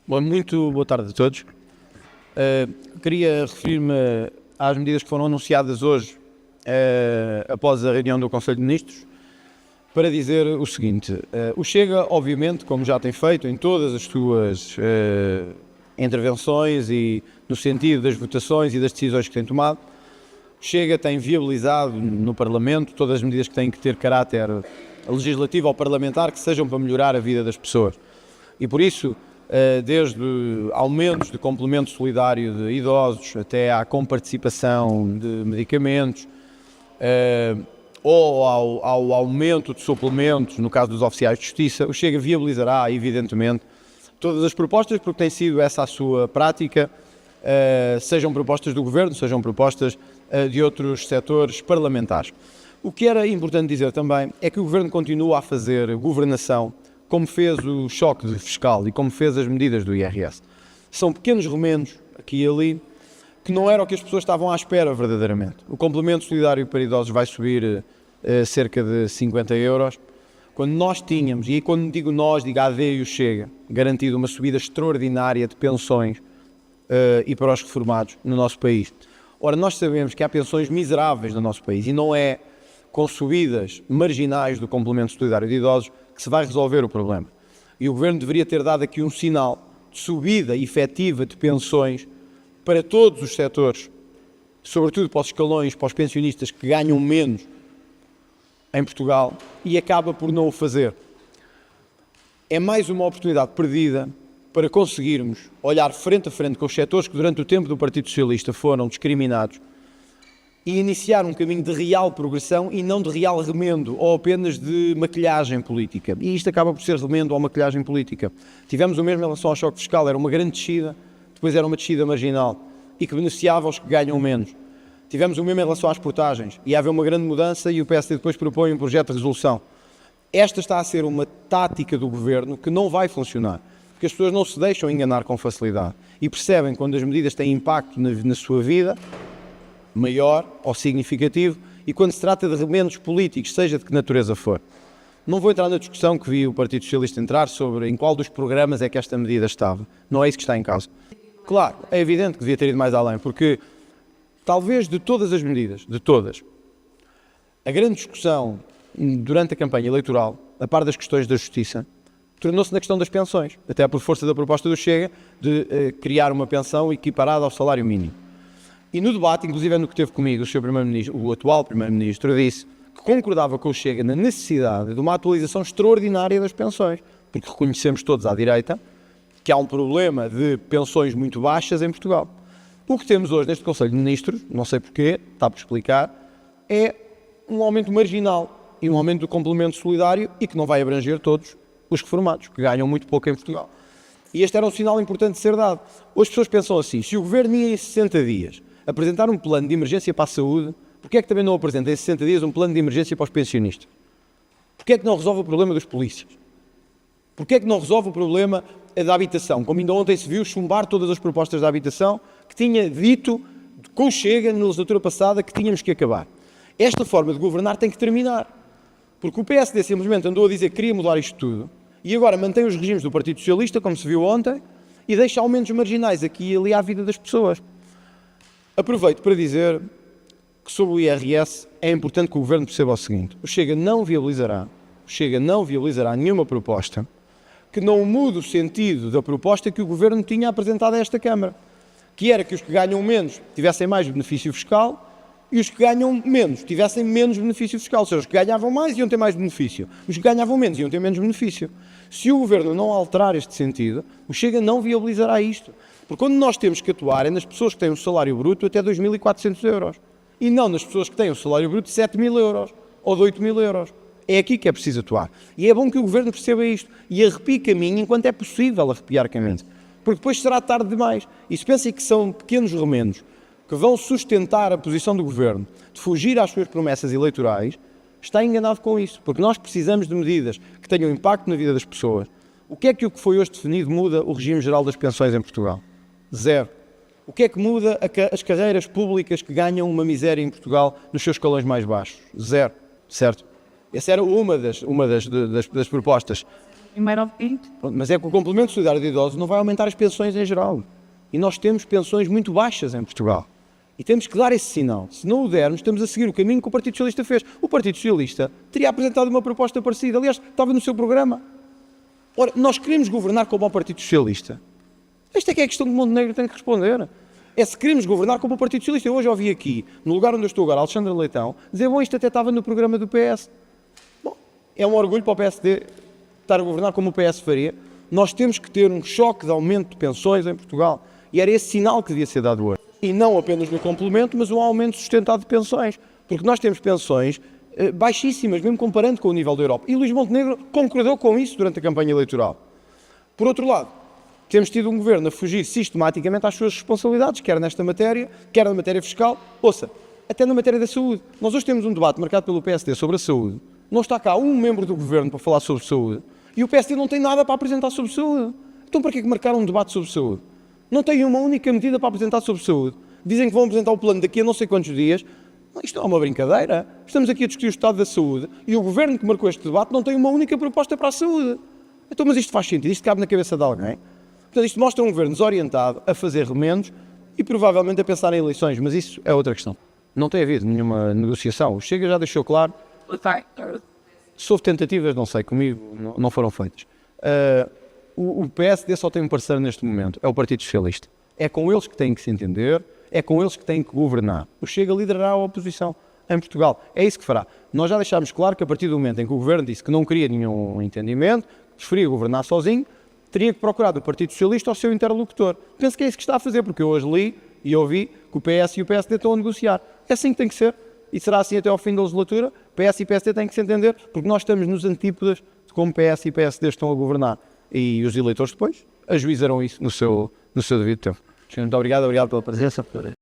Bom, muito boa tarde a todos. Queria referir-me às medidas que foram anunciadas hoje, após a reunião do Conselho de Ministros, para dizer o seguinte. O Chega, obviamente, como já tem feito em todas as suas intervenções e no sentido das votações e das decisões que tem tomado, o Chega tem viabilizado no Parlamento todas as medidas que têm que ter caráter legislativo ou parlamentar que sejam para melhorar a vida das pessoas. E por isso, desde aumentos de complemento solidário de idosos até à comparticipação de medicamentos, ou ao aumento de suplementos, no caso dos oficiais de justiça, o Chega viabilizará, evidentemente, todas as propostas, porque tem sido essa a sua prática, sejam propostas do Governo, sejam propostas de outros setores parlamentares. O que era importante dizer também é que o Governo continua a fazer governação, como fez o choque fiscal e como fez as medidas do IRS. São pequenos remendos, aqui e ali, que não era o que as pessoas estavam à espera verdadeiramente. O complemento solidário para idosos vai subir cerca de 50 euros. Quando nós tínhamos, e quando digo nós, digo a AD e o Chega, garantido uma subida extraordinária de pensões e para os reformados no nosso país. Ora, nós sabemos que há pensões miseráveis no nosso país e não é com subidas marginais do complemento solidário de idosos que se vai resolver o problema. E o Governo deveria ter dado aqui um sinal de subida efetiva de pensões para todos os setores, sobretudo para os escalões, para os pensionistas que ganham menos em Portugal, e acaba por não o fazer. É mais uma oportunidade perdida para conseguirmos olhar frente a frente com os setores que durante o tempo do Partido Socialista foram discriminados e iniciar um caminho de real progressão e não de real remendo ou apenas de maquilhagem política. E isto acaba por ser remendo ou maquilhagem política. Tivemos o mesmo em relação ao choque fiscal, era uma grande descida, depois era uma descida marginal e que beneficiava os que ganham menos. Tivemos o mesmo em relação às portagens, ia haver uma grande mudança e o PSD depois propõe um projeto de resolução. Esta está a ser uma tática do Governo que não vai funcionar, porque as pessoas não se deixam enganar com facilidade e percebem quando as medidas têm impacto na sua vida, maior ou significativo, e quando se trata de remendos políticos, seja de que natureza for. Não vou entrar na discussão que vi o Partido Socialista entrar sobre em qual dos programas é que esta medida estava. Não é isso que está em causa. Claro, é evidente que devia ter ido mais além, porque talvez de todas as medidas, de todas, a grande discussão durante a campanha eleitoral, a par das questões da justiça, tornou-se na questão das pensões, até por força da proposta do Chega de criar uma pensão equiparada ao salário mínimo. E no debate, inclusive no que teve comigo, o atual Primeiro-Ministro disse que concordava com o Chega na necessidade de uma atualização extraordinária das pensões, porque reconhecemos todos à direita que há um problema de pensões muito baixas em Portugal. O que temos hoje neste Conselho de Ministros, não sei porquê, está por explicar, é um aumento marginal e um aumento do complemento solidário e que não vai abranger todos os reformados, que ganham muito pouco em Portugal. E este era um sinal importante de ser dado. Hoje as pessoas pensam assim, se o Governo ia em 60 dias apresentar um plano de emergência para a saúde, porquê é que também não apresenta em 60 dias um plano de emergência para os pensionistas? Porquê é que não resolve o problema dos polícias? Porquê é que não resolve o problema da habitação? Como ainda ontem se viu chumbar todas as propostas da habitação que tinha dito com o Chega na legislatura passada que tínhamos que acabar. Esta forma de governar tem que terminar. Porque o PSD simplesmente andou a dizer que queria mudar isto tudo e agora mantém os regimes do Partido Socialista, como se viu ontem, e deixa aumentos marginais aqui e ali à vida das pessoas. Aproveito para dizer que sobre o IRS é importante que o Governo perceba o seguinte. O Chega não viabilizará nenhuma proposta que não mude o sentido da proposta que o Governo tinha apresentado a esta Câmara, que era que os que ganham menos tivessem mais benefício fiscal e os que ganham menos tivessem menos benefício fiscal. Ou seja, os que ganhavam mais iam ter mais benefício, os que ganhavam menos iam ter menos benefício. Se o Governo não alterar este sentido, o Chega não viabilizará isto. Porque quando nós temos que atuar é nas pessoas que têm um salário bruto até 2.400 euros e não nas pessoas que têm um salário bruto de 7.000 euros ou de 8.000 euros. É aqui que é preciso atuar. E é bom que o Governo perceba isto e arrepie caminho enquanto é possível arrepiar caminho. Porque depois será tarde demais. E se pensem que são pequenos remendos que vão sustentar a posição do Governo de fugir às suas promessas eleitorais, está enganado com isso. Porque nós precisamos de medidas que tenham impacto na vida das pessoas. O que foi hoje definido muda o regime geral das pensões em Portugal? Zero. O que é que muda as carreiras públicas que ganham uma miséria em Portugal nos seus escalões mais baixos? Zero. Certo? Essa era uma das propostas. primeiro ouvinte. Mas é que o complemento solidário de idosos não vai aumentar as pensões em geral. E nós temos pensões muito baixas em Portugal. E temos que dar esse sinal. Se não o dermos, estamos a seguir o caminho que o Partido Socialista fez. O Partido Socialista teria apresentado uma proposta parecida. Aliás, estava no seu programa. Ora, nós queremos governar como o Partido Socialista. Esta é que é a questão que o Montenegro tem que responder. É se queremos governar como o Partido Socialista. Eu hoje ouvi aqui, no lugar onde eu estou agora, Alexandre Leitão, dizer, bom, isto até estava no programa do PS. Bom, é um orgulho para o PSD estar a governar como o PS faria. Nós temos que ter um choque de aumento de pensões em Portugal. E era esse sinal que devia ser dado hoje. E não apenas no complemento, mas um aumento sustentado de pensões. Porque nós temos pensões baixíssimas, mesmo comparando com o nível da Europa. E Luís Montenegro concordou com isso durante a campanha eleitoral. Por outro lado, temos tido um governo a fugir sistematicamente às suas responsabilidades, quer nesta matéria, quer na matéria fiscal, ouça, até na matéria da saúde. Nós hoje temos um debate marcado pelo PSD sobre a saúde. Não está cá um membro do governo para falar sobre saúde. E o PSD não tem nada para apresentar sobre saúde. Então para que marcaram um debate sobre saúde? Não têm uma única medida para apresentar sobre saúde. Dizem que vão apresentar o plano daqui a não sei quantos dias. Isto não é uma brincadeira. Estamos aqui a discutir o estado da saúde e o governo que marcou este debate não tem uma única proposta para a saúde. Então, mas isto faz sentido? Isto cabe na cabeça de alguém? Portanto, isto mostra um governo desorientado a fazer remendos e provavelmente a pensar em eleições. Mas isso é outra questão. Não tem havido nenhuma negociação. O Chega já deixou claro. Se houve tentativas, não sei, comigo não foram feitas. O PSD só tem um parceiro neste momento, é o Partido Socialista. É com eles que têm que se entender, é com eles que têm que governar. O Chega liderará a oposição em Portugal. É isso que fará. Nós já deixámos claro que a partir do momento em que o Governo disse que não queria nenhum entendimento, preferia governar sozinho, teria que procurar do Partido Socialista o seu interlocutor. Penso que é isso que está a fazer, porque eu hoje li e ouvi que o PS e o PSD estão a negociar. É assim que tem que ser. E será assim até ao fim da legislatura. PS e PSD têm que se entender, porque nós estamos nos antípodas de como PS e PSD estão a governar. E os eleitores depois ajuizarão isso no seu devido tempo. Muito obrigado pela presença.